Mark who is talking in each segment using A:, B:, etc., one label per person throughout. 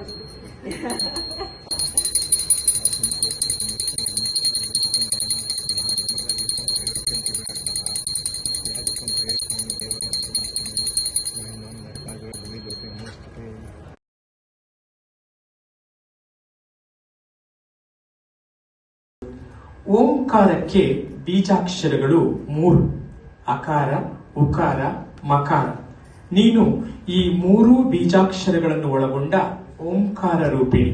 A: ಓಂಕಾರಕ್ಕೆ ಬೀಜಾಕ್ಷರಗಳು 3: ಅಕಾರ, ಉಕಾರ, ಮಕಾರ. ನೀನು ಈ 3 ಬೀಜಾಕ್ಷರಗಳನ್ನು ಒಳಗೊಂಡ ಓಂಕಾರ ರೂಪಿಣಿ.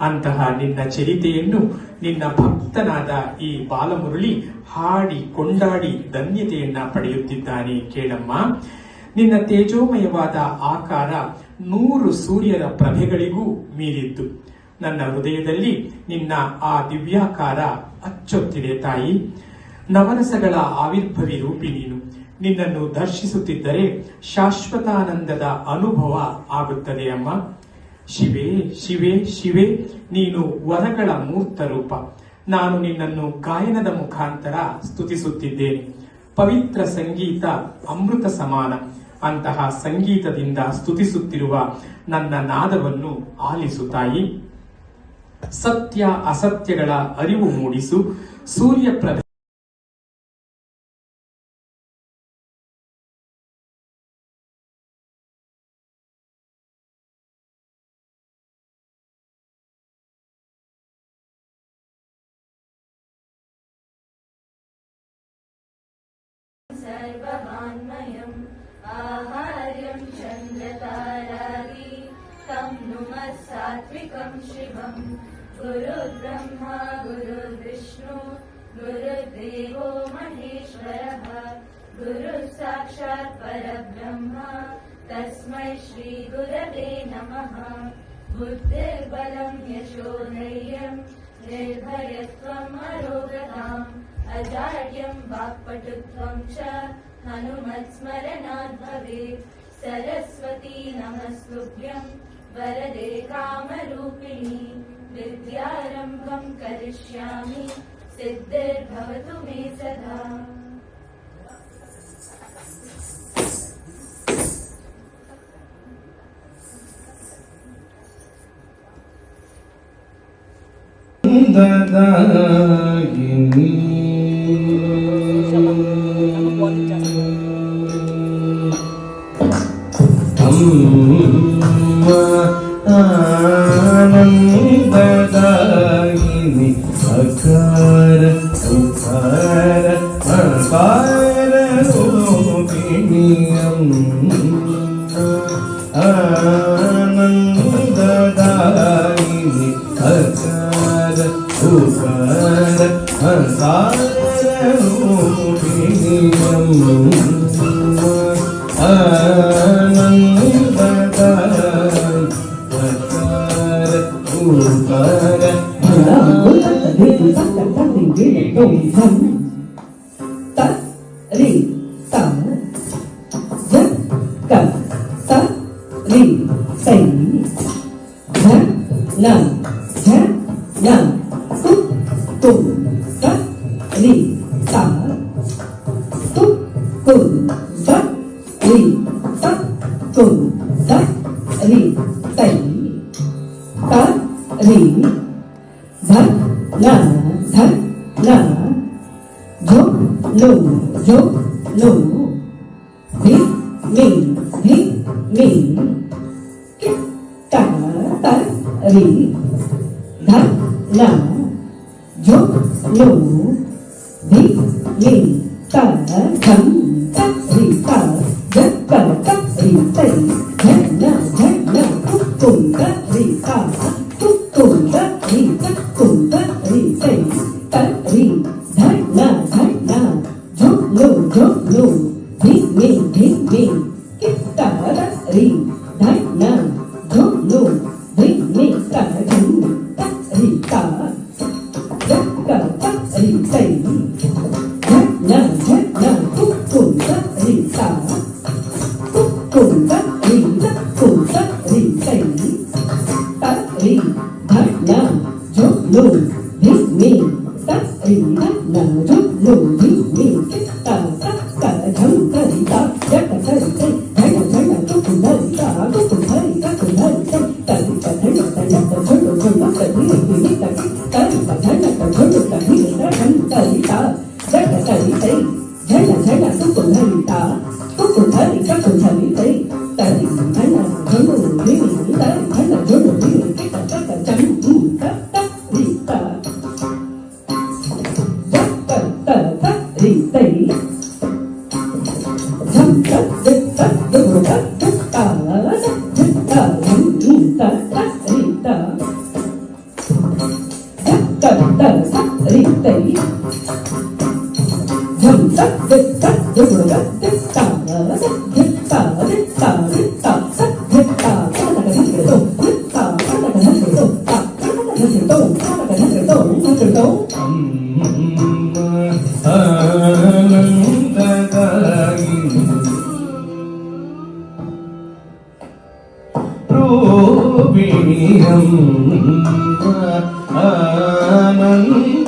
A: ಅಂತಹ ನಿನ್ನ ಚರಿತೆಯನ್ನು ನಿನ್ನ ಭಕ್ತನಾದ ಈ ಬಾಲಮುರಳಿ ಹಾಡಿ ಕೊಂಡಾಡಿ ಧನ್ಯತೆಯನ್ನ ಪಡೆಯುತ್ತಿದ್ದಾನೆ. ಕೇಳಮ್ಮ, ನಿನ್ನ ತೇಜೋಮಯವಾದ ಆಕಾರ 100 ಸೂರ್ಯರ ಪ್ರಭೆಗಳಿಗೂ ಮೀರಿದ್ದು. ನನ್ನ ಹೃದಯದಲ್ಲಿ ನಿನ್ನ ಆ ದಿವ್ಯಾಕಾರ ಅಚ್ಚೊತ್ತಿದೆ ತಾಯಿ. ನವರಸಗಳ ಆವಿರ್ಭವಿ ರೂಪಿ ನೀನು. ನಿನ್ನನ್ನು ದರ್ಶಿಸುತ್ತಿದ್ದರೆ ಶಾಶ್ವತಾನಂದದ ಅನುಭವ ಆಗುತ್ತದೆ ಅಮ್ಮ. ಶಿವೇ ಶಿವೇ ಶಿವೇ, ನೀನು ವರಗಳ ಮೂರ್ತ ರೂಪ. ನಾನು ನಿನ್ನನ್ನು ಗಾಯನದ ಮುಖಾಂತರ ಸ್ತುತಿಸುತ್ತಿದ್ದೇನೆ. ಪವಿತ್ರ ಸಂಗೀತ ಅಮೃತ ಸಮಾನ. ಅಂತಹ ಸಂಗೀತದಿಂದ ಸ್ತುತಿಸುತ್ತಿರುವ ನನ್ನ ನಾದವನ್ನು ಆಲಿಸು ತಾಯಿ. ಸತ್ಯ ಅಸತ್ಯಗಳ ಅರಿವು ಮೂಡಿಸು. ಸೂರ್ಯಪ್ರಭೆ
B: सर्ववान्मयम् आहार्यं चन्द्रतारादि तं नुमः सात्विकं शिवम् गुरुर्ब्रह्मा गुरुर्विष्णु गुरुर्देवो महेश्वरः गुरुः साक्षात् परब्रह्म तस्मै श्रीगुरवे नमः। बुद्धिर्बलं यशोधैर्यं निर्भयत्वम् अरोगताम् अजाड्यं वाक्पटुत्वं च हनुमत्स्मरणात् भवेत्। सरस्वती नमस्तुभ्यं वरदे कामरूपिणी विद्यारम्भं करिष्यामि सिद्धिर्भवतु मे सदा।
C: ददायिनी आनन्ददायिनी अकार उकार अकार रूपिणी आनन्ददायिनी अकार उकार अकार रूपिणी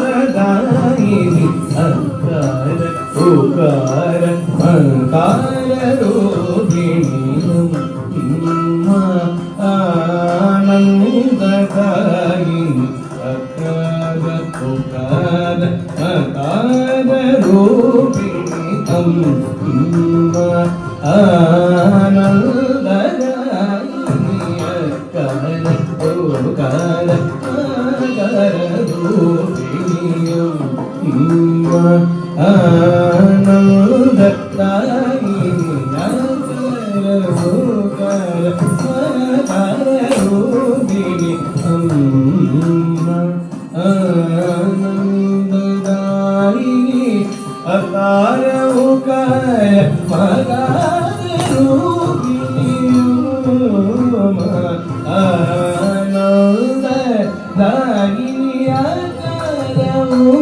C: ಆನಂದದಾಯಿನಿ ಅಕಾರ ಉಕಾರ ಮಕಾರ ರೂಪಿಣಿ ಆನಂದದಾಯಿನಿ ಅಕಾರ ಉಕಾರ ಮಕಾರ ರೂಪಿಣಿ ಆನಂದದಾಯಿನಿ ಅಕಾರ ಉಕಾರ ಮಕಾರ ರೂಪಿಣಿ ಆನಂದದಾಯಿನಿ ಅಕಾರ ಉಕಾರ ಮಕಾರ ರೂಪಿಣಿ ಆನಂದದಾಯಿನಿ ಅಕಾರ ಉಕಾರ ಮಕಾರ ರೂಪಿಣಿ ಆನಂದದಾಯಿನಿ ಅಕಾರ ಉಕಾರ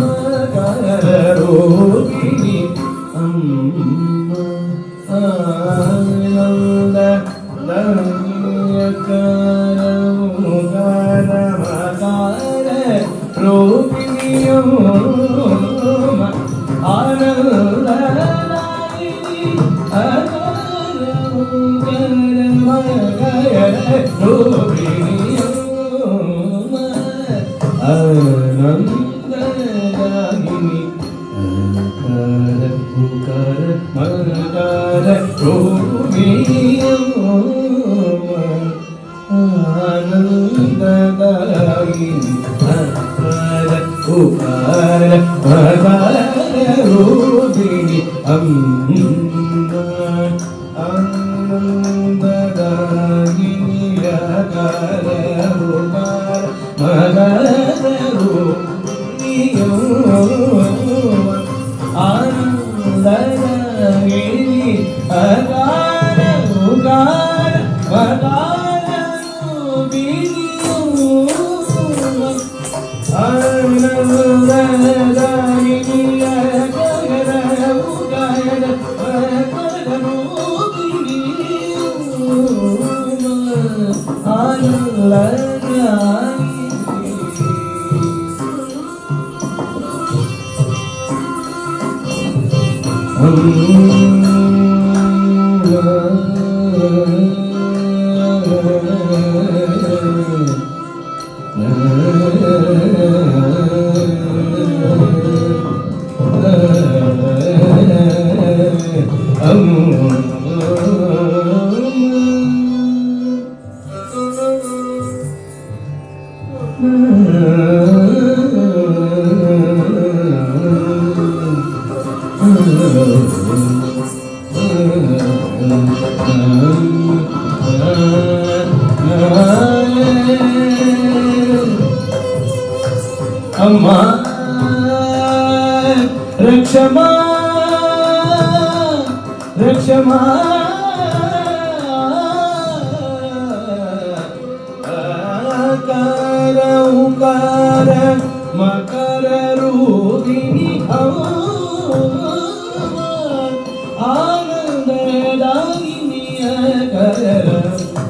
C: ಮಕಾರ ರೂಪಿಣಿ ಆನಂದದಾಯಿನಿ ಅಕಾರ ಉಕಾರ ಮಕಾರ ರೂಪಿಣಿ ಆನಂದದಾಯಿನಿ ಅಕಾರ ಉಕಾರ ಮಕಾರ ರೂಪಿಣಿ ಆನಂದದಾಯಿನಿ ಅಕಾರ ಉಕಾರ ಮಕಾರ ರೂಪಿಣಿ ಆನಂದದಾಯಿನಿ ಅಕಾರ ಉಕಾರ ಮಕಾರ ರೂಪಿಣಿ ಆನಂದದಾಯಿನಿ ಅಕಾರ ಉಕಾರ ಮಕಾರ ರೂಪಿಣಿ ಆನಂದದಾಯಿನಿ ಅಕಾರ ಉಕಾರ ಮಕಾರ ರೂಪಿಣಿ ಆನಂದದಾಯಿನಿ ಅಕಾರ ಉಕಾರ ಮಕಾರ ರೂಪಿಣಿ ಅಮ್ಮ ರಕ್ಷಮಾ ರಕ್ಷಮಾ ಆಕಾರ ಉಕಾರ ಮಕರ ರೂಪಿಣಿ ಆನಂದದಾಯಿನಿ ಅಕಾರ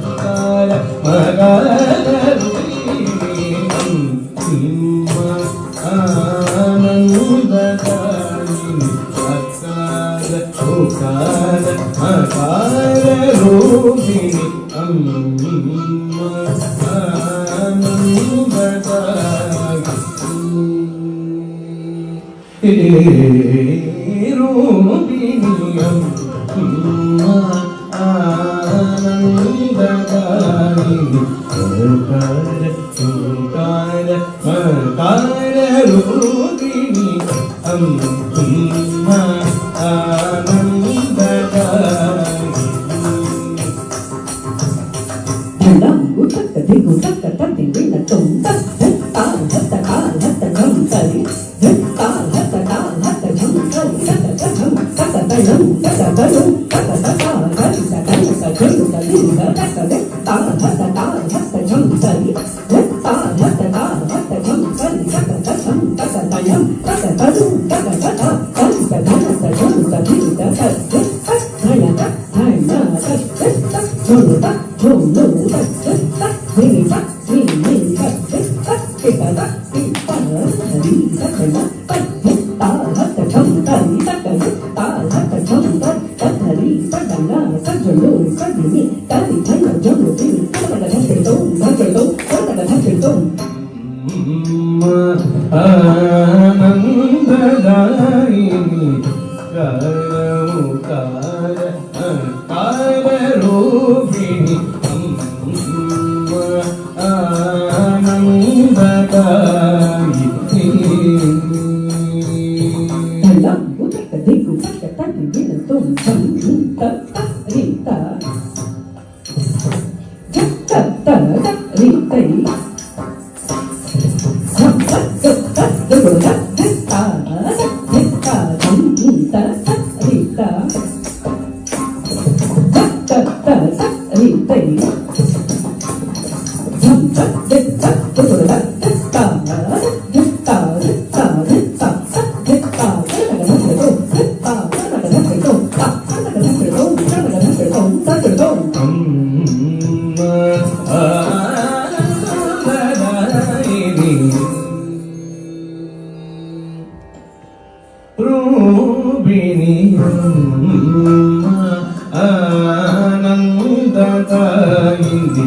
C: ಉಕಾರ ಮಕರ ರೂಪಿಣಿ ಆನಂದದಾಯಿನಿ ಅಕಾರ ಉಕಾರ ಮಕಾರ ರೂಪಿಣಿ ರೂಪಿಣಿಯಂ ಆನಂದದಾಯಿನಿ ಅಕಾರ ಉಕಾರ ಮಕಾರ ರೂಪಿಣಿ ಆನಂದ ఆనందదాయిని కారూపిణి రూపిణి ఆనందదాయిని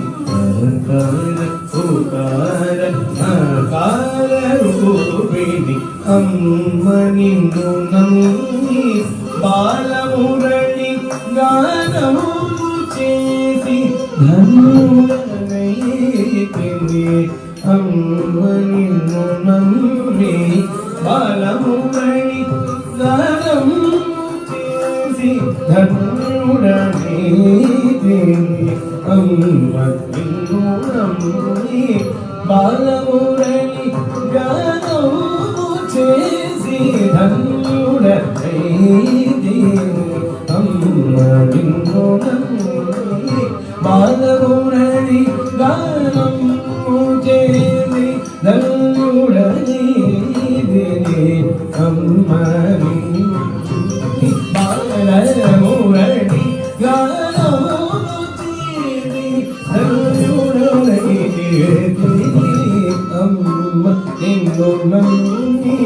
C: కారూపిణి అమ్మ నిన్ను నమ్మి బాలమురళి గానము చేసి ధనుడనైతిని అమ్మ నిన్ను నమ్మి బాలమురళి గానము చేసి ధనుడనైతిని అమ్మ నిన్ను నమ్మి బాలమురళి గానము చేసి ధన్యుడనైతిని అమ్మ నిన్ను నమ్మి బాలమురళి గానము చేసి ధన్యుడనైతిని అమ్మ నిన్ను బాలమురళి గానము చేసి ధన్యుడనైతిని అమ్మ నిన్ను నమ్మి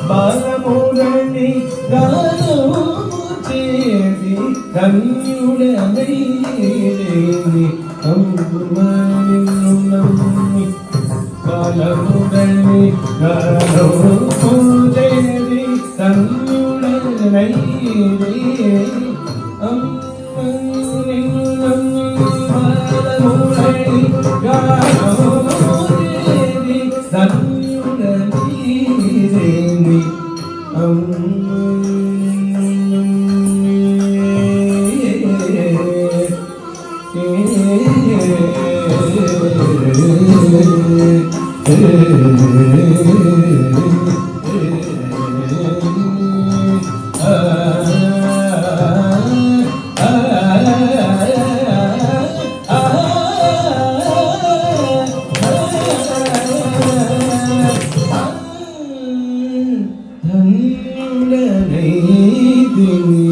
C: బాలమురళి గానము చేసి ధన్యుడనైతిని అమ్మ నిన్ను నమ్మి బాలమురళి గానము చేసి ధన్యుడనైతిని అమ్మ నిన్ను నమ్మి బాలమురళి గానము చేసి ధన్యుడనైతిని అమ్మ ధన్యుడనైతిని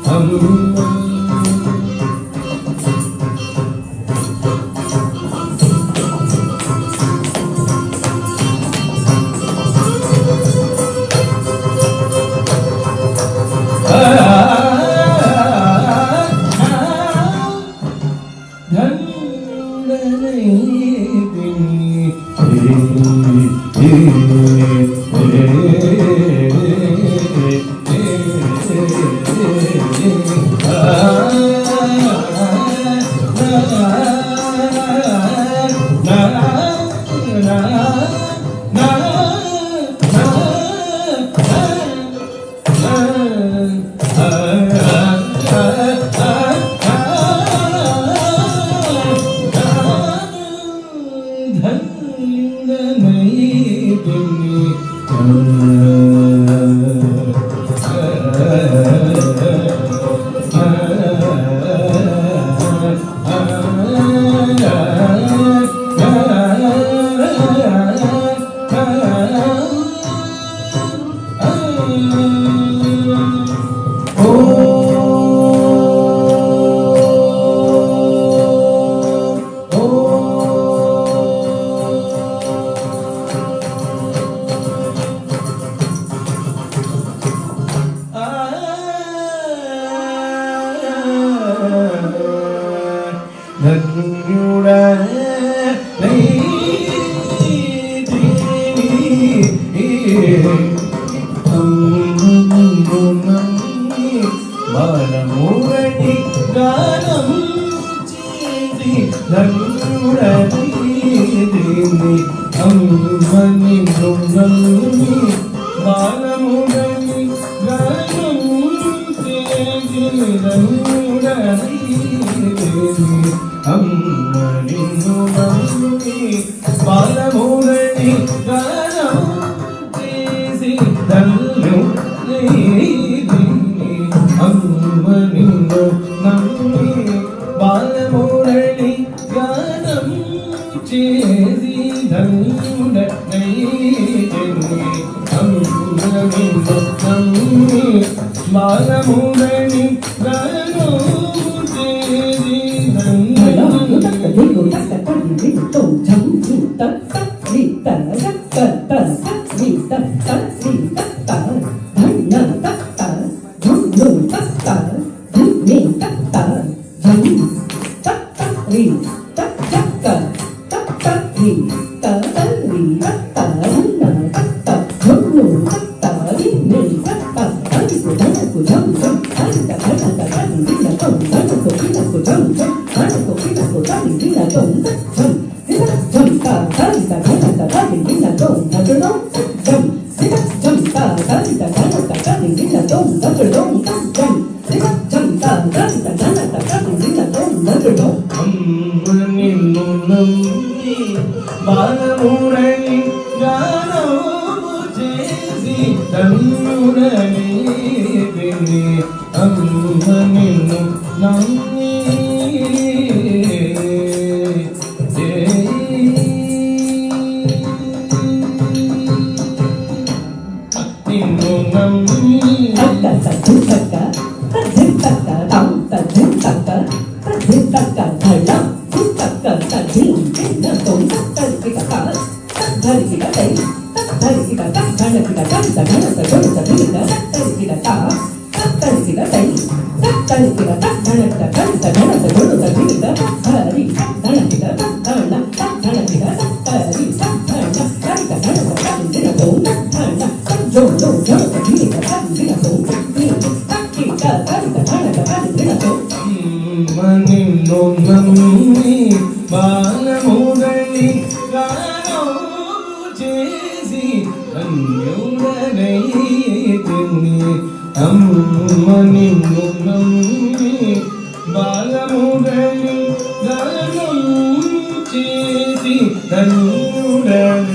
C: అమ్మ ధన్యుడనైతిని బాలమూరటి గానం చేసి ధన్యుడని అమ్మని నమ్మి బాలమూరటి గానం చేసి ధన్యుడని అమ్మని నమ్మి బాలమూరటి గానం చేసి ధన్యుడని అమ్మని నమ్మి బాలమురళి గానం చేసి ధన్యుడనై అమ్మని నమ్మి బాలమురళి గానం చేసి అమ్మని నమ్మి బాలమురళి గానం చేసి ధన్యుడని అమ్మని నమ్మి నిన్ను నమ్మి నిన్ను నమ్మి బాలమురళి గానం చేసి ధన్యుడనై అమ్మ నిన్ను నమ్మి బాలమురళి గానం చేసి ధన్యుడనై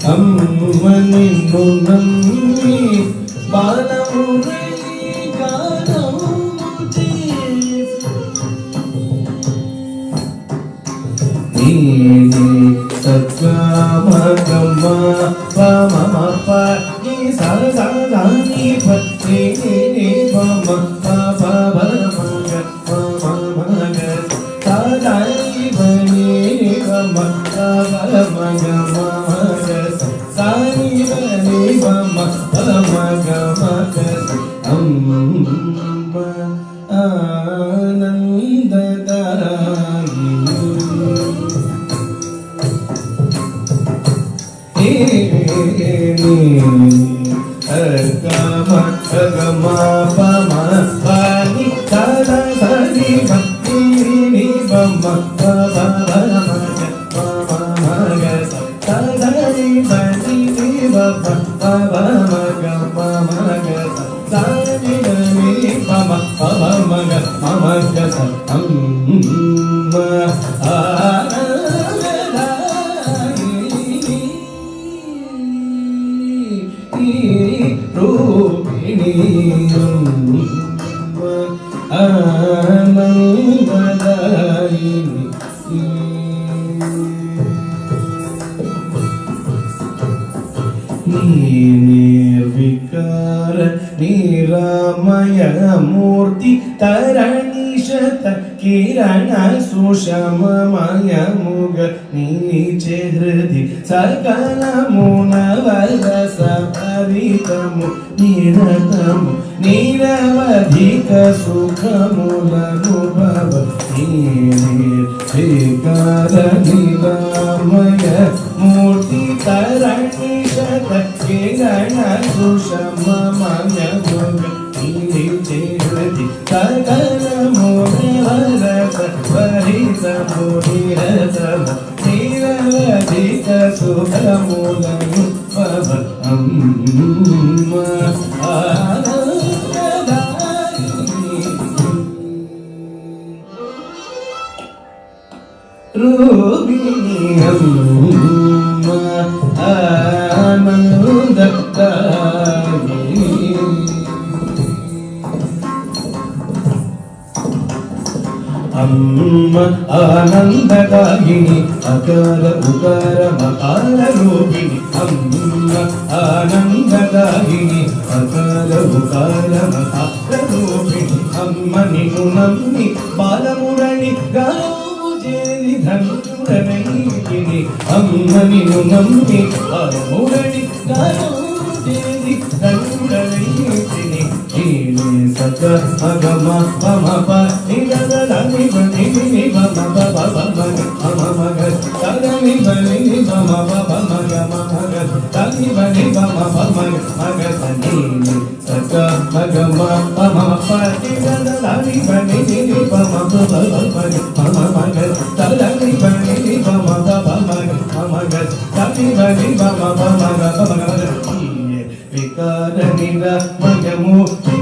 C: అమ్మ నిన్ను నమ్మి బాలమురళి గానం సత్వమగమ పమ పి సని భక్తి పమ పమ భమగ మగ సని భని పమ పమగ మగ సని భని పమ పమగ మగ అమ్మ ఆనందదాయి గమ పమ పని సని భక్తి పమ పమ మగ సని భని పమ పమగ మగ సని భని పమ పమగ మగ అమ్మ రూపిణి ఆనందదాయిని నీ నిర్వికార ನೀರಾಮಯ ಮೂರ್ತಿ ತರಣೀಶತ ಕಿರಣ ಸುಷಮಮಯ ಮುಗ ನೀಚೆ ಹೃದಿ ಸಕಲ ಮುನವರ ಸಪರಿತಮು ನಿರತಮು ನಿರವಧಿಕ ಸುಖಮುಲನುಭವ ಶ್ರೀಕಾರ ನಿರಾಮಯ ಮೂರ್ತಿ ತರಣೀಶತ ಕಿರಣ ಸುಷಮಮಯ ಮುಗ ನೀಚೆ ಹೃದಿ ಸಕಲ ಮುನವರ ಸಪರಿತಮು ನಿರತಮು ನಿರವಧಿಕ ಸುಖಮುಲನುಭವ ಅಮ್ಮ ರೂಪಿಣಿ ಅಮ್ಮ ಆನಂದದಾಯಿ ಅಮ್ಮ ಆನಂದದಾಯಿನಿ ಅಕಾರ ಉಕಾರ ಮಕಾರ ರೂಪಿಣಿ ಅಮ್ಮ ಆನಂದದಾಯಿನಿ ಅಕಾರ ಉಕಾರ ಮಕಾರ ರೂಪಿಣಿ ಅಮ್ಮ ನೀನು ನಮ್ಮಿ ಬಾಲಮುರಳಿ ಗಾವು ಜೇರಿ ಧನುರಣಿಗಿನಿ ಅಮ್ಮ ನೀನು ನಮ್ಮಿ ಬಾಲಮುರಳಿ ಗಾವು ಜೇರಿ ಧನುರಣಿಗಿನಿ ನೀನೆ ಸಕ ಮಗಮ ಮಮ ಪ ನಿಗದ ಧನಿ ಬನಿ ನಿ ಮಮ ಪ ಪ ಪ ಮಮ ಮಗ ತನಿ ಬನಿ ನಿ ಮಮ ಪ ಪ ಮಗ ಮಗ ತನಿ ಬನಿ ಮಮ ಪ ಮಗ ಮಗ ನೀನೆ ಸಕ ಮಗಮ ಮಮ ಪ ನಿಗದ ಧನಿ ಬನಿ ನಿ ಮಮ ಪ ಪ ಮಗ ಮಮ ಮಗ ತನಿ ಬನಿ ನಿ ಮಮ ಪ ಪ ಮಗ ಮಗ ತನಿ ಬನಿ ಮಮ ಪ ಮಗ ಮಗ ನೀನೆ ವಿಕಾರ ನಿರ ಮಗಮು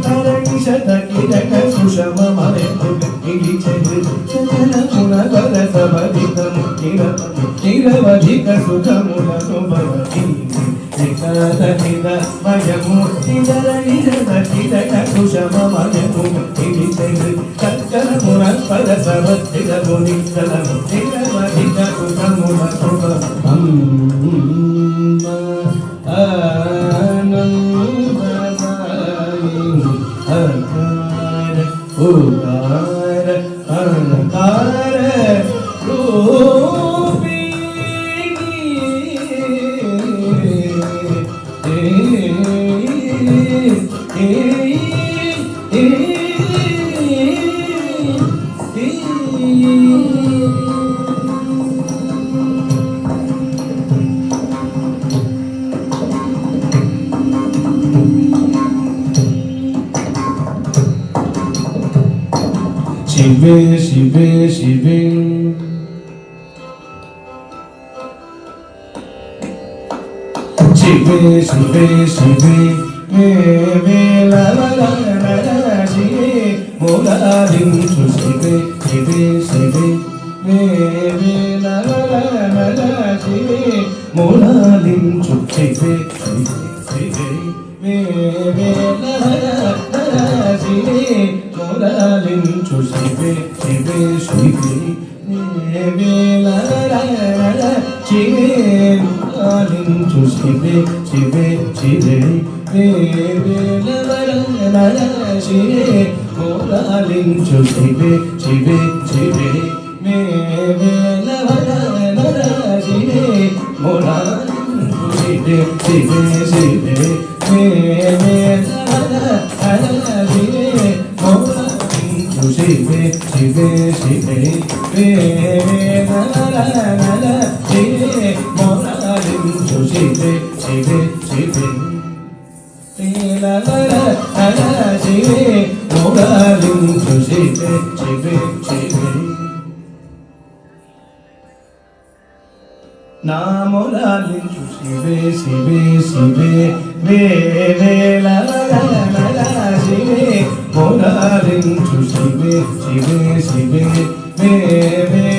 C: ತರಣೀಶತ ಕಿರಣ ಸುಷಮಮಯ ಮುಗ ನೀಚೆ ಹೃದಿ ಸಕಲ ಮುನವರ ಸಪರಿತಮು ನಿರವಧಿಕ ಸುಖಮುಲನುಭವ ವಿಕಾರ ನಿರ ಮಗಮು ತರಣೀಶತ ಕಿರಣ ಸುಷಮಮಯ ಮುಗ ನೀಚೆ ಹೃದಿ ಸಕಲ ಮುನವರ ಸಪರಿತಮು ನಿರವಧಿಕ ಸುಖಮುಲನುಭವ ಅಮ್ಮ ಆನಂದದಾಯಿನಿ ಅಕಾರ ಉಕಾರ ಅಕಾರ ಶಿವೆ ಶಿವೆ ಶಿವೆ ಶಿವೆ ಶಿವೆ ಶಿವೆ ಶಿವೆ ಮೂಲಾದಿಂಚು ಶಿವೆ ಶಿವೆ ಶಿವೆ ಶಿವೆ ಮೂಲಾದಿಂಚು ಶಿವೆ ಶಿವೆ ಶಿವೆ ಮೂಲಾದಿಂಚು ಶಿವೆ ಶಿವೆ ಶಿವೆ ಶಿವೆ ಮೂಲಾದಿಂಚು ಶಿವೆ ಶಿವೆ ಶಿವೆ ಶಿವೆ ಮೂಲಾದಿಂಚು ಶಿವೆ ಶಿವೆ ಶಿವೆ ಶಿವೆ ಮೂಲಾದಿಂಚು ಶಿವೆ ಶಿವೆ ಶಿವೆ ಶಿವೆ ಶಿವೆ ಶಿವೆ ಶಿವೆ ಮೂಲಾದಿಂಚು ಶಿವೆ ಶಿವೆ ಶಿವೆ ಶಿವೆ ಮೂಲಾದಿಂಚು ಶಿವೆ ಶಿವೆ ಶಿವೆ ನಾಮೂಲಾದಿಂಚು ಶಿವೆ ಶಿವೆ ಶಿವೆ ಶಿವೆ ಮೂಲಾದಿಂಚು ಶಿವೆ ಶಿವೆ ಶಿವೆ ಶಿವೆ ಶಿವೆ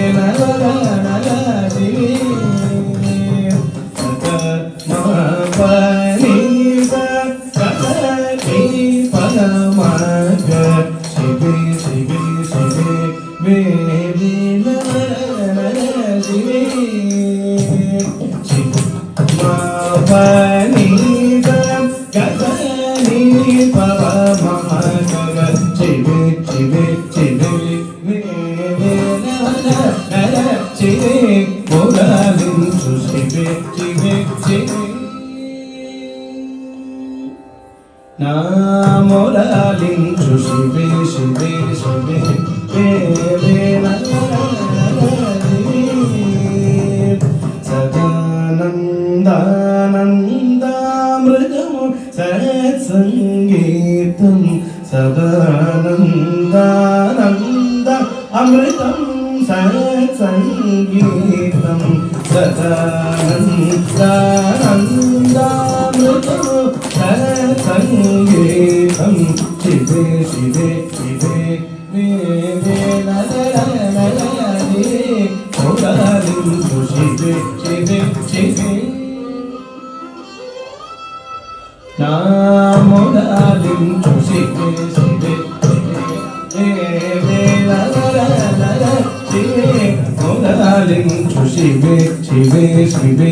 C: పవ మమ గగ చివే చివే చివే చివే మొరాలించు శివే శివే శివే నా మొరాలించు శివే శివే శివే సదానందానందామృతము సత్సంగీతం సదానందానంద అమృతం సత్సంగీతం సదానందానందామృతము సత్సంగీతం శివే శివే శివే మొరాలించు శివే శివే శివే నా మొరాలించు శివే శివే శివే మొరాలించు శివే శివే శివే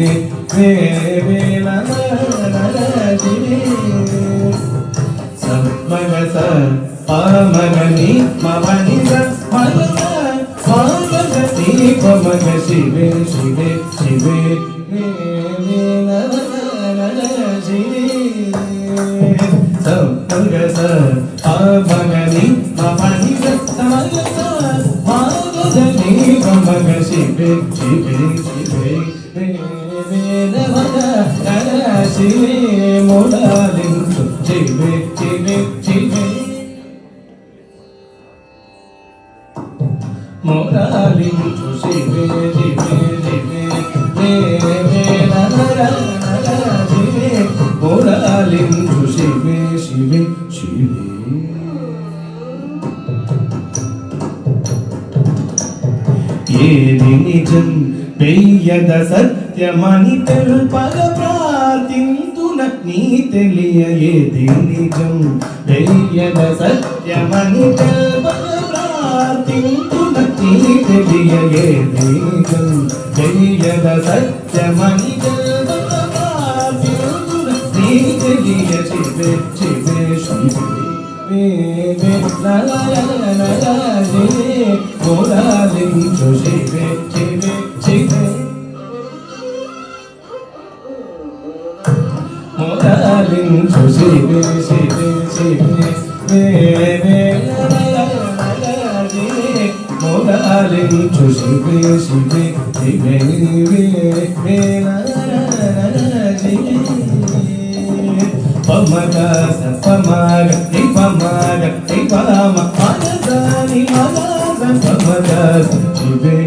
C: మగ స పమగని మమని స మగ మగని పమగ శివే శివే శివే మగ స పమగని మమని స మగ మగని పమగ శివే శివే శివే శివే మొరాలించు శివే శివే శివే మొరాలించు శివే శివే శివే శివే మొరాలించు శివే శివే శివే ఏది నిజం వెయ్యద సత్యమని తెలుపగ ప్రార్థింతున నీ తెలియ ఏది నిజం వెయ్యద సత్యమని తెలుపగ ప్రార్థింతున నీ తెలియ ఏది నిజం వెయ్యద సత్యమని తెలుపగ ప్రార్థింతున నీ తెలియ శివే శివే శివే మొరాలించు శివే శివే శివే మొరాలించు శివే శివే శివే మొరాలించు శివే శివే శివే పమగ సపమగ నిపమగ నిపమ మగని మగ పమగ శివే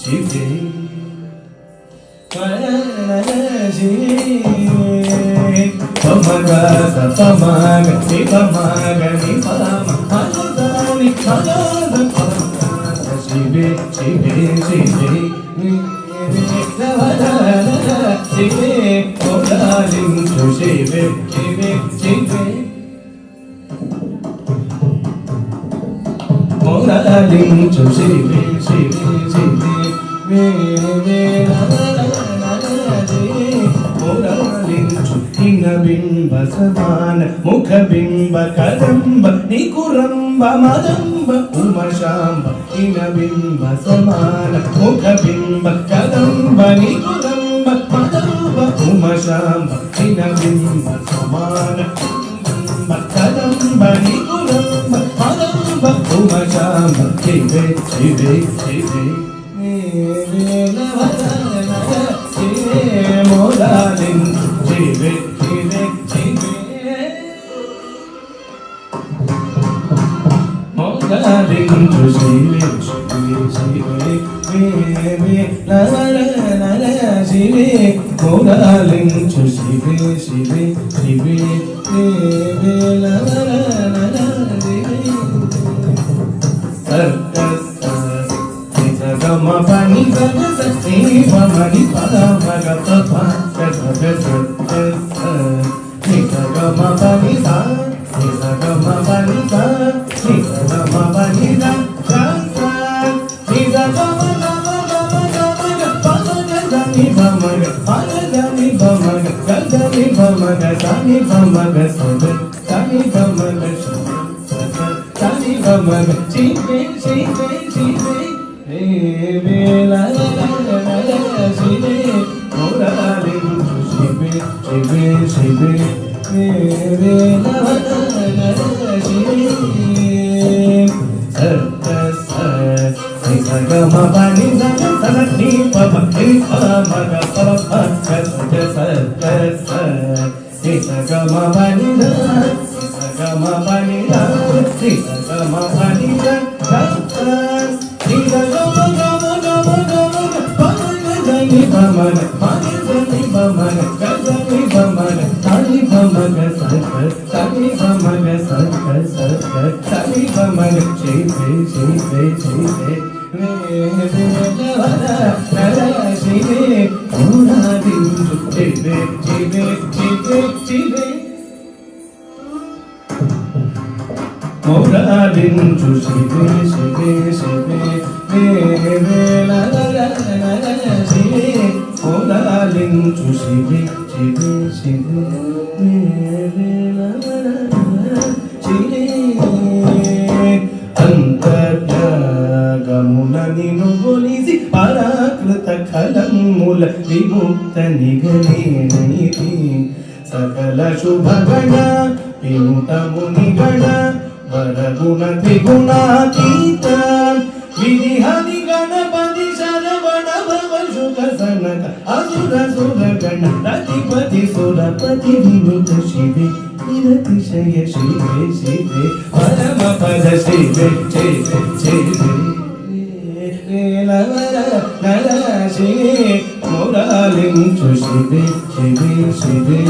C: శివే శివే పమగ సపమగ నిపమగ నిపమ మగని మగ శివే శివే శివే శివే మొరాలించు శివే శివే శివే మొరాలించు శివే శివే శివే మొరాలించు హిన బింబ సమాన ముఖ బింబ కదంబ నికురంబ మదంబ ఉమశాంబ హిన బింబ సమాన ముఖ బింబ కదంబ నికురంబ మదంబ ఉమశాంబ హిన బింబ సమాన కదంబ నికురంబ మదంబ ఉమశాంబ శివే శివే శివే మొరాలించు శివే శివే శివే మొరాలించు శివే శివే శివే శివే మొరాలించు శివే శివే శివే గమ పని సని పమని పద మగ పప గమ పని సా గమ పని సా గమ పని సా గని భమగ గని భమగ గని భమగ సని భమగ సద tani bamag tani bamag chibe chibe chibe vela chibe moralinchu chibe chibe chibe vela chibe gama bani sana ni pama ni pama ga pama ga sa gama bani gama bani gama bani ga ni gama gama gama gama pama ga ni pama ga pama ga ni pama ga ni pama ga tani pama ga sa tani pama ga sa tani pama ga chibe chibe chibe Moradinchu shibe shibe shibe la la la la la shibe moradinchu shibe shibe shibe la la la shibe ಅಂತರ್ಯಾಗಮುನ ನೀನು ಗೊಲಿಸಿ ಪರಾಕೃತ ಖಲಮೂಲ ವಿಮುಕ್ತ ನಿಗನೇನೈತಿ ಸಕಲ ಶುಭಗಣ ವಿನುತ ಮುನಿಗಣ ವರಗುಣ ತ್ರಿಗುಣಾತೀತ ವಿಧಿಹನಿ ಗಣಪತಿ ಶರವಣ ಭವ ಶುಭ ಸನಕ ಅಸುರ ಸುರಗಣ ರತಿಪತಿ ಸುರಪತಿ ವಿನುತ ಶಿವೆ ನಿರತಿಶಯ ಶಿವೆ ಶಿವೆ ಪರಮ ಪದ ಶಿವೆ ಶಿವೆ ಶಿವೆ ನರ ನರ ಶಿವೆ ಮೊರಾಲಿಂಚು ಶಿವೆ ಶಿವೆ ಶಿವೆ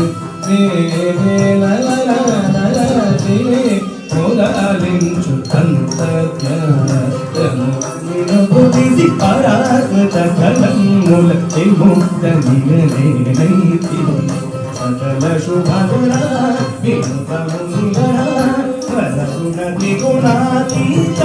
C: ನರ ನರ ಶಿವೆ ಮೊರಾಲಿಂಚು ಅಂತರ್ಯಾಗಮುನಿಸಿ ಪರಾಕೃತ ಖಲಮೂಲ ವಿಮುಕ್ತ ನಿಗನೇನೈತಿ ಸಕಲ ಶುಭಗುಣ ವಿನುತ ಮುನಿಗಣ ವರಗುಣ ತ್ರಿಗುಣಾತೀತ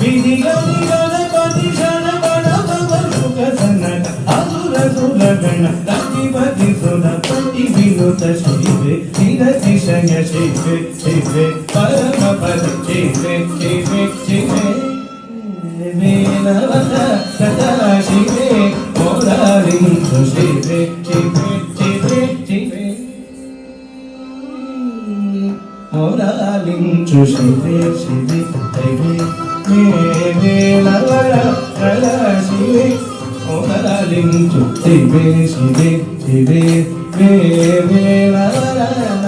C: ವಿಧಿಗಣಿ ಗಣಪತಿ ಶರವಣ ಭವ ಶುಭ ಸನಕ ಅಸುರ ಸುರಗಣ ರತಿಪತಿ ಸುರಪತಿ ವಿನುತ ಶಿವೆ ನಿರತಿಶಯ ಶಿವೆ ಶಿವೆ ಪರಮ ಪದ ಶಿವೆ ಶಿವೆ ಶಿವೆ ವೇಲವರ ಸದಾ ಶಿವೆ ಮೊರಾಲಿಂಚು ಶಿವೆ ಶಿವೆ ಶಿವೆ ಶಿವೆ ಮೊರಾಲಿಂಚು ಶಿವೆ ಶಿವೆ ಶಿವೆ ವೇಲವರ ಸದಾ ಶಿವೆ ಮೊರಾಲಿಂಚು ಶಿವೆ ಶಿವೆ ಶಿವೆ ವೇಲವರ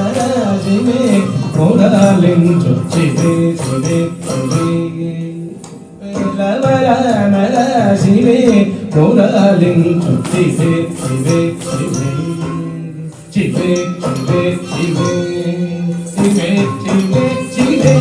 C: ಸದಾ ಶಿವೆ ಮೊರಾಲಿಂಚು ಶಿವೆ ಶಿವೆ ಶಿವೆ ಲವರ ನರ ಶಿವೆ ಮೊರಾಲಿಂಚು ಶಿವೆ ಶಿವೆ ಶಿವೆ ಶಿವೆ ಶಿವೆ ಶಿವೆ ಶಿವೆ ಶಿವೆ ಶಿವೆ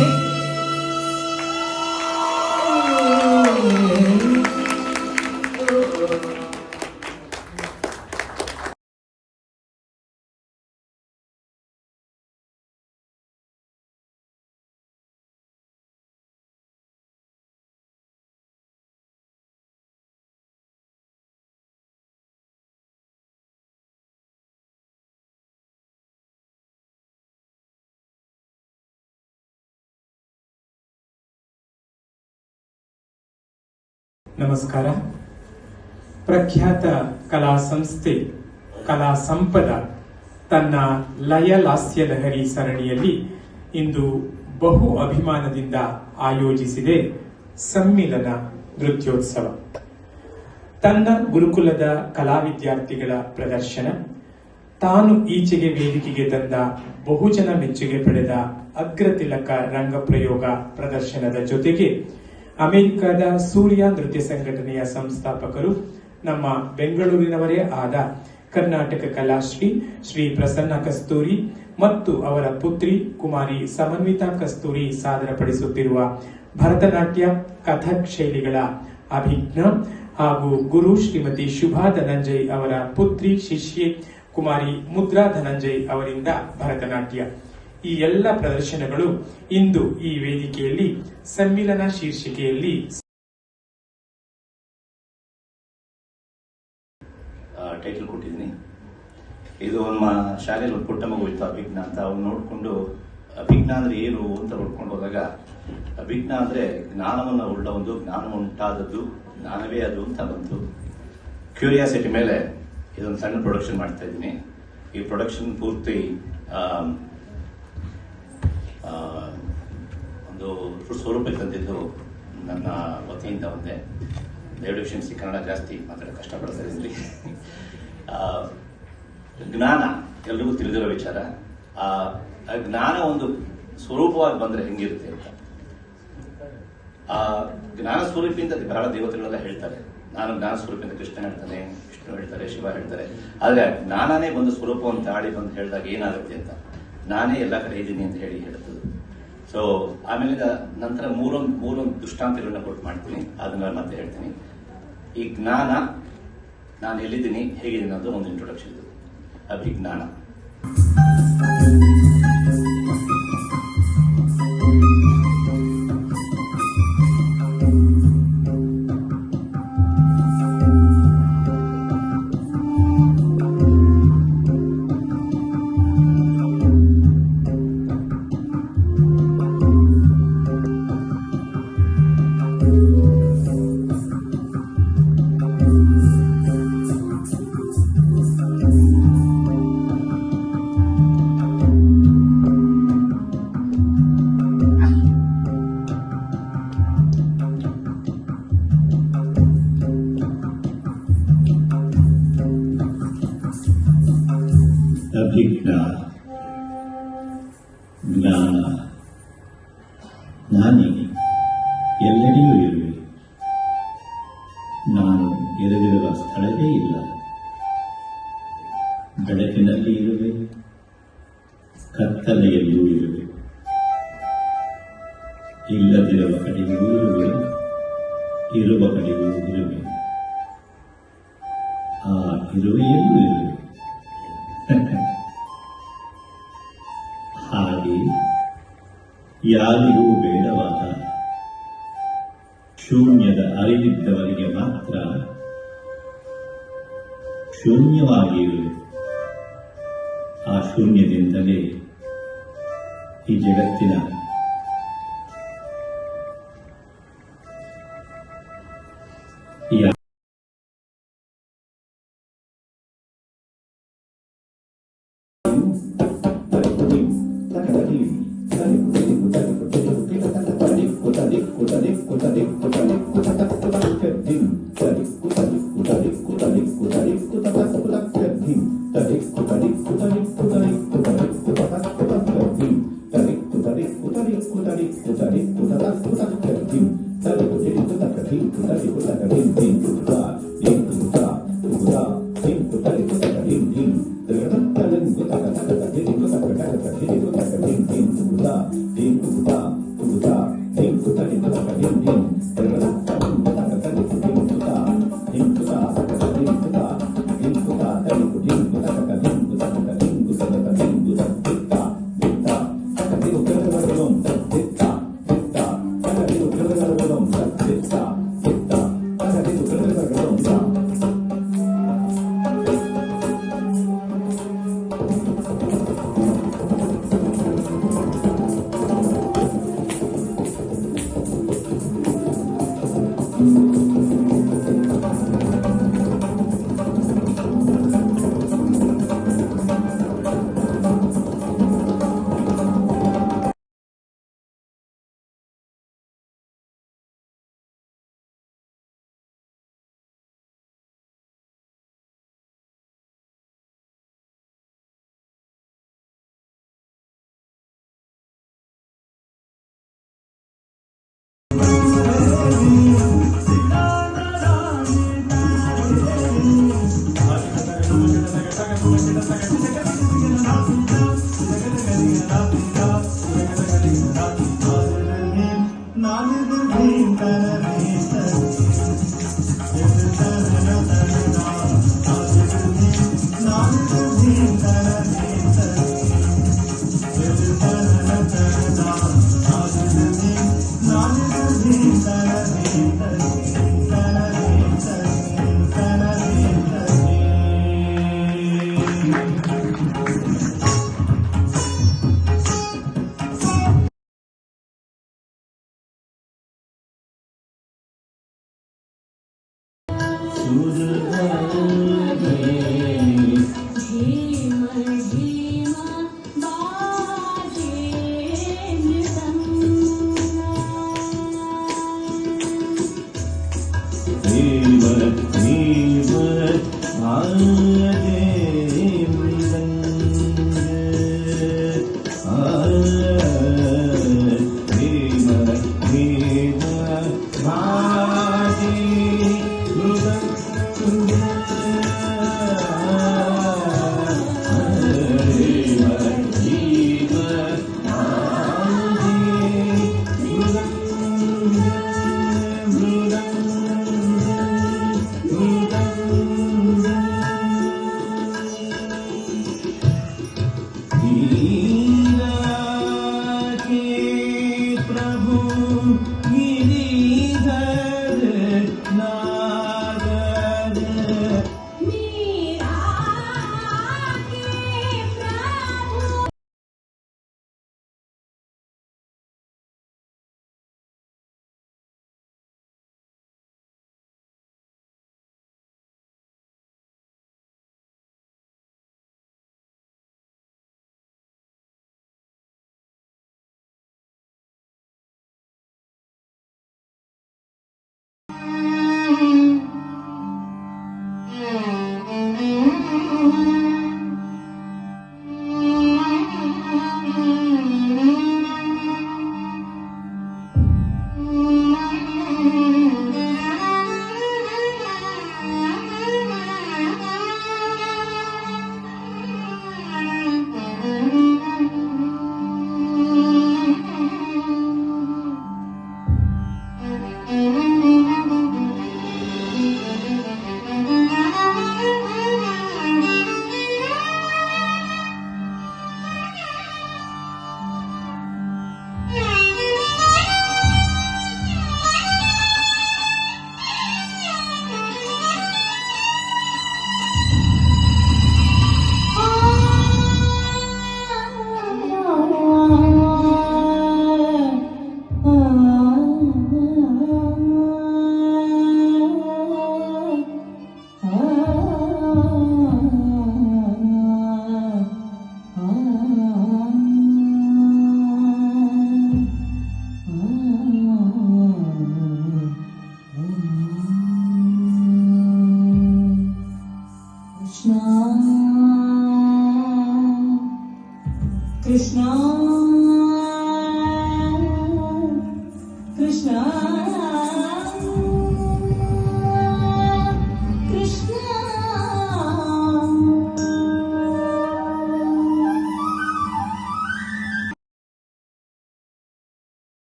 A: ನಮಸ್ಕಾರ. ಪ್ರಖ್ಯಾತ ಕಲಾ ಸಂಸ್ಥೆ ಕಲಾ ಸಂಪದ ತನ್ನ ಲಯ ಲಾಸ್ಯ ಲಹರಿ ಸರಣಿಯಲ್ಲಿ ಇಂದು ಬಹು ಅಭಿಮಾನದಿಂದ ಆಯೋಜಿಸಿದೆ ಸಮ್ಮಿಲನ ನೃತ್ಯೋತ್ಸವ. ತನ್ನ ಗುರುಕುಲದ ಕಲಾ ವಿದ್ಯಾರ್ಥಿಗಳ ಪ್ರದರ್ಶನ, ತಾನು ಈಚೆಗೆ ವೇದಿಕೆಗೆ ತಂದ ಬಹುಜನ ಮೆಚ್ಚುಗೆ ಪಡೆದ ಅಗ್ರತಿಲಕ ರಂಗಪ್ರಯೋಗ ಪ್ರದರ್ಶನದ ಜೊತೆಗೆ ಅಮೆರಿಕದ ಸೂರ್ಯ ನೃತ್ಯ ಸಂಘಟನೆಯ ಸಂಸ್ಥಾಪಕರು, ನಮ್ಮ ಬೆಂಗಳೂರಿನವರೇ ಆದ ಕರ್ನಾಟಕ ಕಲಾಶ್ರೀ ಶ್ರೀ ಪ್ರಸನ್ನ ಕಸ್ತೂರಿ ಮತ್ತು ಅವರ ಪುತ್ರಿ ಕುಮಾರಿ ಸಮನ್ವಿತಾ ಕಸ್ತೂರಿ ಸಾದರಪಡಿಸುತ್ತಿರುವ ಭರತನಾಟ್ಯ ಕಥಕ್ ಶೈಲಿಗಳ ಅಭಿಜ್ಞ ಹಾಗೂ ಗುರು ಶ್ರೀಮತಿ ಶುಭಾ ಧನಂಜಯ್ ಅವರ ಪುತ್ರಿ ಶಿಷ್ಯೆ ಕುಮಾರಿ ಮುದ್ರಾ ಧನಂಜಯ್ ಅವರಿಂದ ಭರತನಾಟ್ಯ. ಈ ಎಲ್ಲ ಪ್ರದರ್ಶನಗಳು ಇಂದು ಈ ವೇದಿಕೆಯಲ್ಲಿ ಸಮ್ಮಿಲನ ಶೀರ್ಷಿಕೆಯಲ್ಲಿ
D: ಟೈಟಲ್ ಕೊಟ್ಟಿದ್ದೀನಿ. ಇದು ನಮ್ಮ ಶಾಲೆಯಲ್ಲಿ ಒಂದು ಪುಟ್ಟ ಮಗು ಇತ್ತು ಅಭಿಜ್ಞ ಅಂತ, ಅವ್ನು ನೋಡಿಕೊಂಡು ಅಭಿಜ್ಞಾನ ಅಂದ್ರೆ ಏನು ಅಂತ ಹುಡ್ಕೊಂಡು ಹೋದಾಗ, ಅಭಿಜ್ಞಾನ ಅಂದ್ರೆ ಜ್ಞಾನವನ್ನು ಉಳ್ಳ ಒಂದು, ಜ್ಞಾನ ಉಂಟಾದದ್ದು, ಜ್ಞಾನವೇ ಅದು ಅಂತ ಬಂತು. ಕ್ಯೂರಿಯಾಸಿಟಿ ಮೇಲೆ ಇದೊಂದು ಸಣ್ಣ ಪ್ರೊಡಕ್ಷನ್ ಮಾಡ್ತಾ ಇದ್ದೀನಿ. ಈ ಪ್ರೊಡಕ್ಷನ್ ಪೂರ್ತಿ ಒಂದು ಸ್ವರೂಪಕ್ಕೆ ತಂದಿದ್ದು ನನ್ನ ವತಿಯಿಂದ ಒಂದೇ. ದಯವಿಟ್ಟು ಕ್ಷಮಿಸಿ, ಕನ್ನಡ ಜಾಸ್ತಿ ಮಾತಾಡೋಕೆ ಕಷ್ಟಪಡ್ತಾ ಇದ್ದೀನಿ. ಜ್ಞಾನ ಎಲ್ರಿಗೂ ತಿಳಿದಿರೋ ವಿಚಾರ. ಆ ಜ್ಞಾನ ಒಂದು ಸ್ವರೂಪವಾಗಿ ಬಂದ್ರೆ ಹೆಂಗಿರುತ್ತೆ ಅಂತ. ಆ ಜ್ಞಾನ ಸ್ವರೂಪಿಂದ ಬಹಳ ದೇವತೆಗಳೆಲ್ಲ ಹೇಳ್ತಾರೆ. ನಾನು ಜ್ಞಾನ ಸ್ವರೂಪಿಂದ ಕೃಷ್ಣ ಹೇಳ್ತಾನೆ, ವಿಷ್ಣು ಹೇಳ್ತಾರೆ, ಶಿವ ಹೇಳ್ತಾರೆ. ಆದ್ರೆ ಜ್ಞಾನನೇ ಬಂದು ಸ್ವರೂಪವನ್ನು ತಾಳಿ ಬಂದು ಹೇಳಿದಾಗ ಏನಾಗುತ್ತೆ ಅಂತ, ನಾನೇ ಎಲ್ಲ ಕಡೆ ಇದ್ದೀನಿ ಅಂತ ಹೇಳ್ತದೆ. ಸೊ ಆಮೇಲೆ ನಂತರ ಮೂರೊಂದು ದೃಷ್ಟಾಂತಗಳನ್ನ ಕೊಟ್ಟು ಮಾಡ್ತೀನಿ, ಅದನ್ನ ಮತ್ತೆ ಹೇಳ್ತೀನಿ. ಈ ಜ್ಞಾನ, ನಾನು ಎಲ್ಲಿದ್ದೀನಿ, ಹೇಗಿದ್ದೀನಿ ಅನ್ನೋದು ಒಂದು ಇಂಟ್ರೊಡಕ್ಷನ್. ಇದು ಅಭಿಜ್ಞಾನ.
E: ಅಭಿಜ್ಞಾನ, ಜ್ಞಾನ. ನಾನೇ ಎಲ್ಲೆಡೆಯೂ ಇರುವೆ. ನಾನು ಇರದಿರುವ ಸ್ಥಳವೇ ಇಲ್ಲ. ಬೆಳಕಿನಲ್ಲಿ ಇರುವೆ, ಕತ್ತಲೆಯಲ್ಲಿಯೂ ಇರುವೆ. ಇಲ್ಲದಿರುವ ಕಡೆಗೂ ಇರುವೆ, ಇರುವ ಕಡೆಗೂ ಇರುವೆ. ಆ ಇರುವೆಯಲ್ಲೂ ಇರುವೆ. ಹಾಗೆ ಯಾರಿಗೂ ಬೇಡವಾದ ಶೂನ್ಯದ ಅರಿವಿದ್ದವರಿಗೆ ಮಾತ್ರ ಶೂನ್ಯವಾಗಿರುವೆ. ಆ ಶೂನ್ಯದಿಂದಲೇ ಈ ಜಗತ್ತಿನ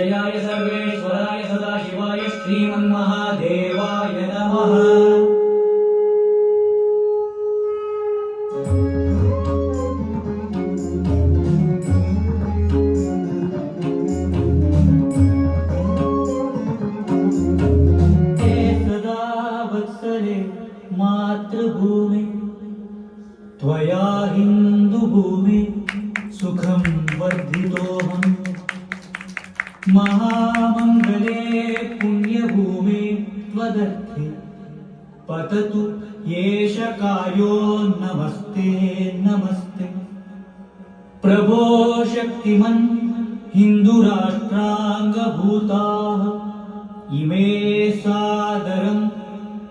C: जयाय सर्वेश्वराय सदाशिवाय श्रीमन्महादेवाय नमः। सदा वत्सले मातृभूमि त्वया हिन्दुभूमि सुखं वर्धितोऽहम्। महामङ्गले पुण्यभूमि त्वदर्थे पततु येष कार्यो नमस्ते नमस्ते। प्रभो शक्तिमन् हिन्दुराष्ट्राङ्गभूताः इमे सादरं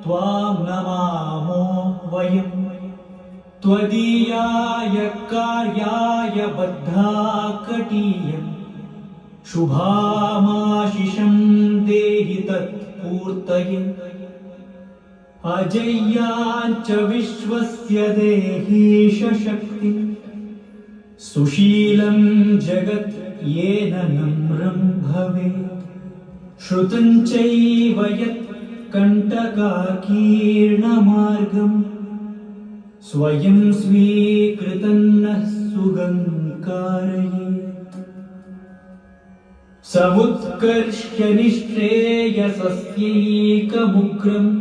C: त्वां नमामो वयम्। त्वदीयाय कार्याय बद्धा कटीयम् शुभामाशिषं देहि तत्पूर्तये। अजय्याञ्च विश्वस्य देहीश शक्तिं सुशीलं जगत् येन नम्रं भवेत्। श्रुतं चैव यत् कण्टकाकीर्णमार्गम् स्वयं स्वीकृतं नः सुगङ्कारयेत्। समुत्कर्ष्य निःश्रेयसस्यैकमुग्रम्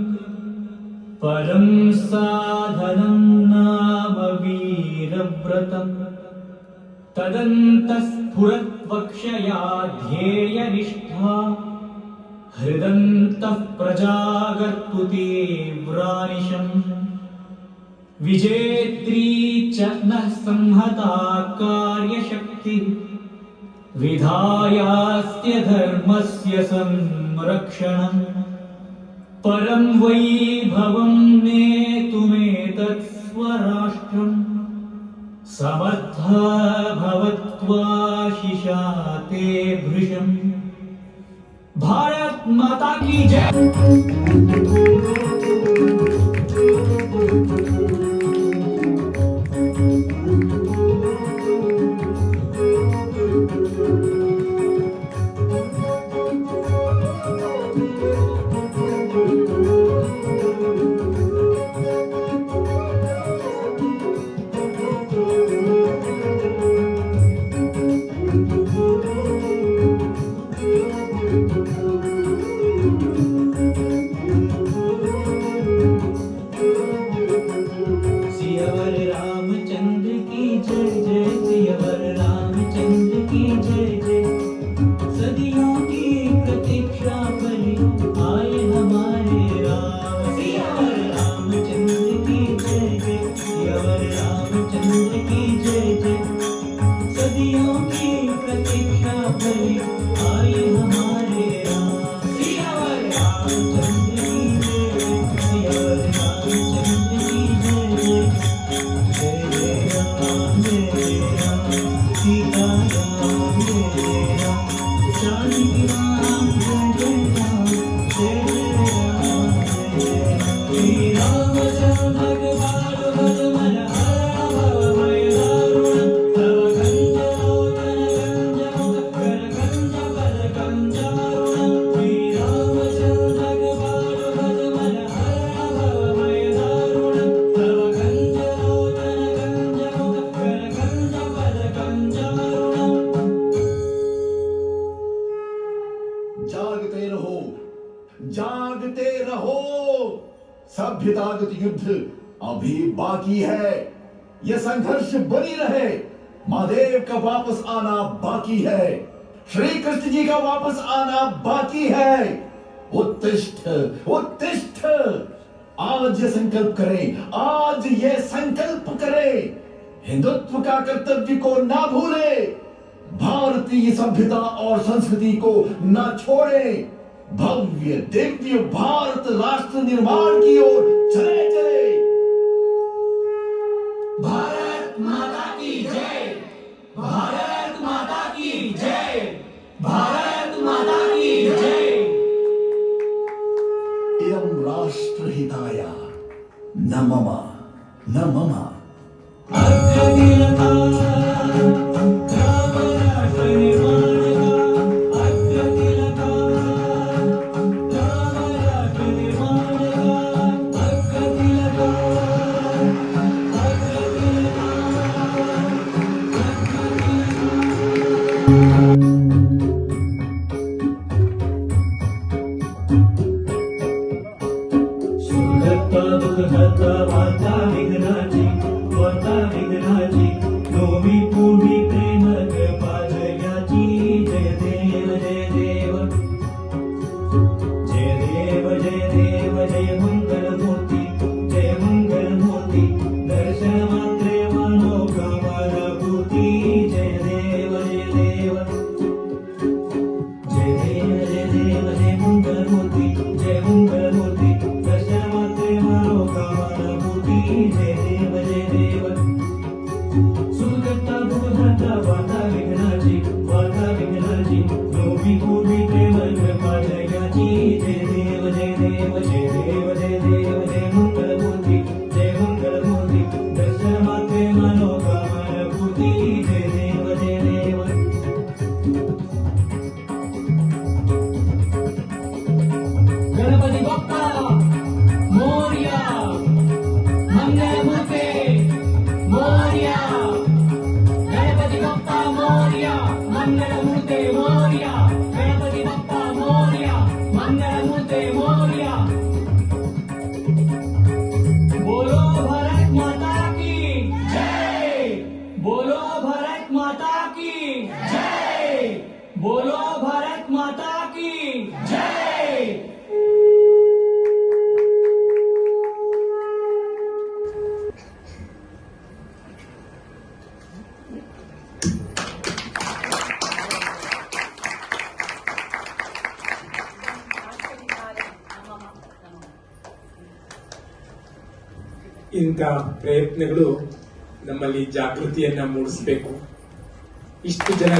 C: परं साधनं नाम वीरव्रतम्। तदन्तस्फुरद्वक्षया ध्येयनिष्ठा हृदन्तः प्रजागर्तु तीव्रानिशम्। विजेत्री च नः संहता कार्यशक्ति विधायास्त्य धर्मस्य संरक्षणम्। परं वैभवं नेतुमेतत् स्वराष्ट्रम् समर्था भवत्वाशिषा ते भृशम्। भारत माता की जय।
F: जागते रहो, सभ्यतागत युद्ध अभी बाकी है। यह संघर्ष बनी रहे। महादेव का वापस आना बाकी है। श्री कृष्ण जी का वापस आना बाकी है। उत्तिष्ठ उत्तिष्ठ। आज ये संकल्प करें, आज ये संकल्प करें, हिंदुत्व का कर्तव्य को ना भूले, भारतीय सभ्यता और संस्कृति को ना छोड़े, भव्य दिव्य भारत राष्ट्र निर्माण की ओर चले चले। भारत माता की जय, भारत माता की जय, भारत माता की जय। इदं राष्ट्रहिताय न मम न मम। अग्रतिलका ग्रामराष्ट्र निर्माणका, अग्रतिलका
C: वार्ता विघ्नाची नोवी पूर्वी प्रेम पाजयाची जय देव जय देव जय देव जय देव जय मंगलमूर्ती दर्शन मात्रे मनोकामनाभूती जय देव जय देव जय देव जय देव जय मंगलमूर्ती दर्शन मात्रे मनोकामनाभूती जय देव जय देव सुगता भूभद्रा वार्ता विघ्नाची नोवी पूर्वी प्रेम पाजयाची जय देव जय देव जय देव जय देव जय मंगलमूर्ती दर्शन मात्रे मनोकामनाभूती जय देव जय देव गणपती बाप्पा मोरया मंगलमूर्ती मोरया गणपती बाप्पा मोरया मंगलमूर्ती मोरया गणपती बाप्पा मोरया मंगलमूर्ती मोरया बोलो भारत माता की जय बोलो भारत माता की जय बोलो भारत माता की जय
A: ಇಂಥ ಪ್ರಯತ್ನಗಳು ನಮ್ಮಲ್ಲಿ ಜಾಗೃತಿಯನ್ನ ಮೂಡಿಸಬೇಕು. ಇಷ್ಟು ಜನ